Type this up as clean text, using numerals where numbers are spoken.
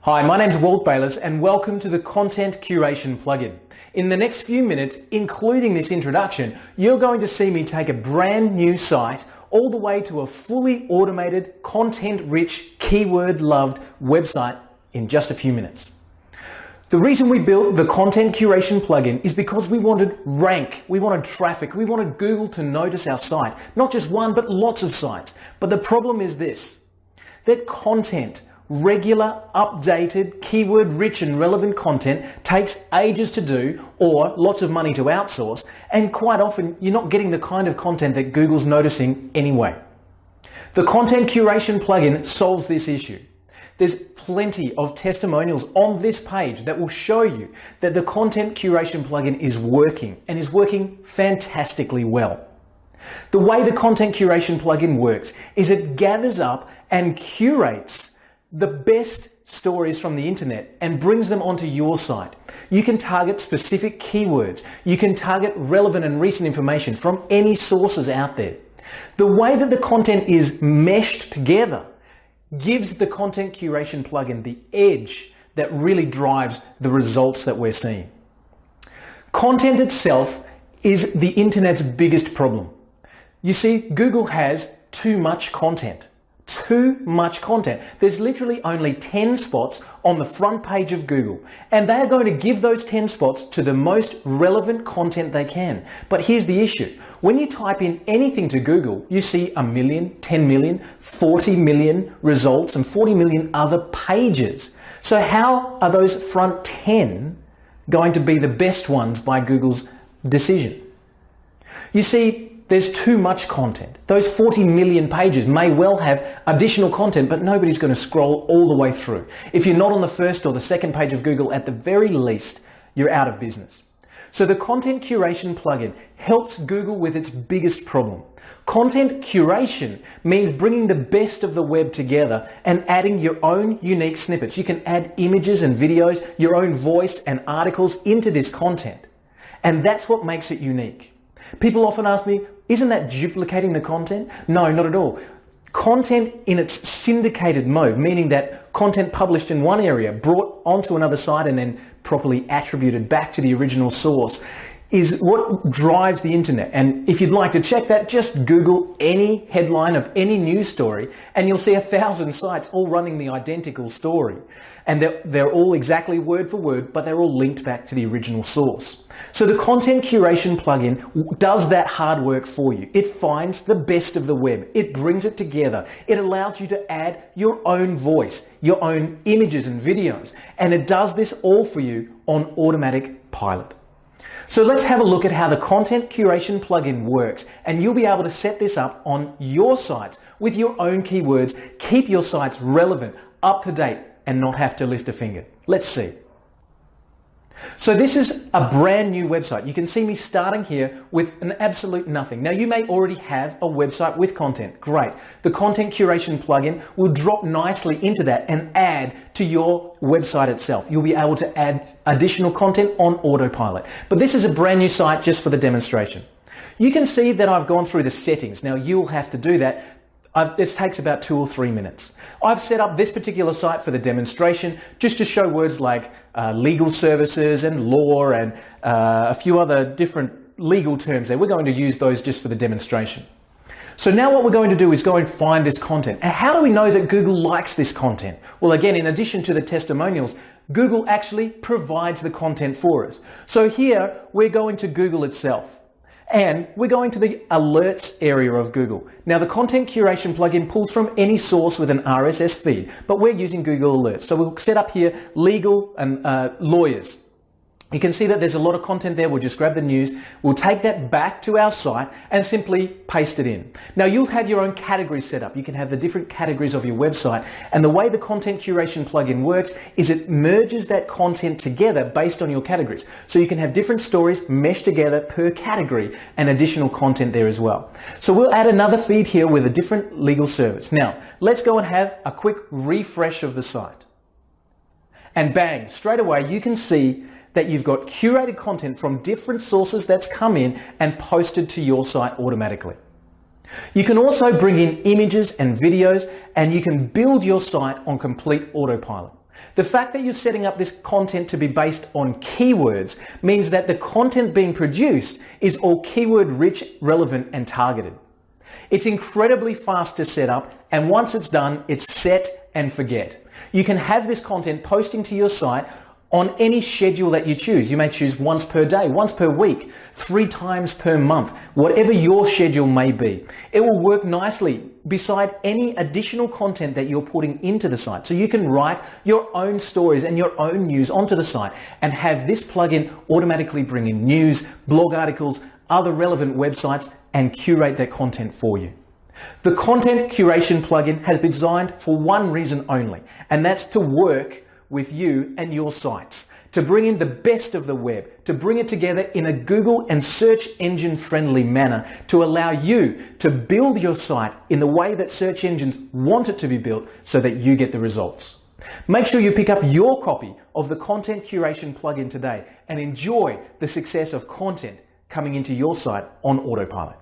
Hi, my name's Walt Bayless and welcome to the Content Curation plugin. In the next few minutes, including this introduction, you're going to see me take a brand new site all the way to a fully automated, content-rich, keyword-loved website in just a few minutes. The reason we built the Content Curation plugin is because we wanted rank, we wanted traffic, we wanted Google to notice our site. Not just one, but lots of sites. But the problem is this, that content, regular, updated, keyword-rich and relevant content takes ages to do or lots of money to outsource, and quite often you're not getting the kind of content that Google's noticing anyway. The Content Curation plugin solves this issue. There's plenty of testimonials on this page that will show you that the Content Curation plugin is working and is working fantastically well. The way the Content Curation plugin works is it gathers up and curates the best stories from the internet and brings them onto your site. You can target specific keywords. You can target relevant and recent information from any sources out there. The way that the content is meshed together gives the Content Curation plugin the edge that really drives the results that we're seeing. Content itself is the internet's biggest problem. You see, Google has too much content. Too much content. There's literally only 10 spots on the front page of Google, and they're going to give those 10 spots to the most relevant content they can. But here's the issue. When you type in anything to Google, you see 1 million, 10 million, 40 million results and 40 million other pages. So how are those front 10 going to be the best ones by Google's decision? You see, there's too much content. Those 40 million pages may well have additional content, but nobody's going to scroll all the way through. If you're not on the first or the second page of Google, at the very least, you're out of business. So the Content Curation plugin helps Google with its biggest problem. Content curation means bringing the best of the web together and adding your own unique snippets. You can add images and videos, your own voice and articles into this content. And that's what makes it unique. People often ask me, isn't that duplicating the content? No, not at all. Content in its syndicated mode, meaning that content published in one area brought onto another site and then properly attributed back to the original source, is what drives the internet. And if you'd like to check that, just Google any headline of any news story and you'll see 1,000 sites all running the identical story. And they're all exactly word for word, but they're all linked back to the original source. So the Content Curation plugin does that hard work for you. It finds the best of the web. It brings it together. It allows you to add your own voice, your own images and videos. And it does this all for you on automatic pilot. So let's have a look at how the Content Curation plugin works, and you'll be able to set this up on your sites with your own keywords, keep your sites relevant, up to date, and not have to lift a finger. Let's see. So this is a brand new website. You can see me starting here with an absolute nothing. Now you may already have a website with content. Great. The Content Curation plugin will drop nicely into that and add to your website itself. You'll be able to add additional content on autopilot. But this is a brand new site just for the demonstration. You can see that I've gone through the settings. Now you'll have to do that. It takes about 2 or 3 minutes. I've set up this particular site for the demonstration just to show words like legal services and law and a few other different legal terms there. We're going to use those just for the demonstration. So now what we're going to do is go and find this content. And how do we know that Google likes this content? Well, again, in addition to the testimonials, Google actually provides the content for us. So here we're going to Google itself. And we're going to the alerts area of Google. Now the Content Curation plugin pulls from any source with an RSS feed, but we're using Google Alerts. So we'll set up here legal and lawyers. You can see that there's a lot of content there. We'll just grab the news. We'll take that back to our site and simply paste it in. Now you'll have your own categories set up. You can have the different categories of your website. And the way the Content Curation plugin works is it merges that content together based on your categories. So you can have different stories meshed together per category and additional content there as well. So we'll add another feed here with a different legal service. Now let's go and have a quick refresh of the site. And bang, straight away you can see that you've got curated content from different sources that's come in and posted to your site automatically. You can also bring in images and videos, and you can build your site on complete autopilot. The fact that you're setting up this content to be based on keywords means that the content being produced is all keyword rich, relevant, and targeted. It's incredibly fast to set up, and once it's done, it's set and forget. You can have this content posting to your site on any schedule that you choose. You may choose once per day, once per week, 3 times per month, whatever your schedule may be. It will work nicely beside any additional content that you're putting into the site. So you can write your own stories and your own news onto the site and have this plugin automatically bring in news, blog articles, other relevant websites, and curate that content for you. The Content Curation plugin has been designed for one reason only, and that's to work with you and your sites, to bring in the best of the web, to bring it together in a Google and search engine friendly manner, to allow you to build your site in the way that search engines want it to be built so that you get the results. Make sure you pick up your copy of the Content Curation plugin today and enjoy the success of content coming into your site on autopilot.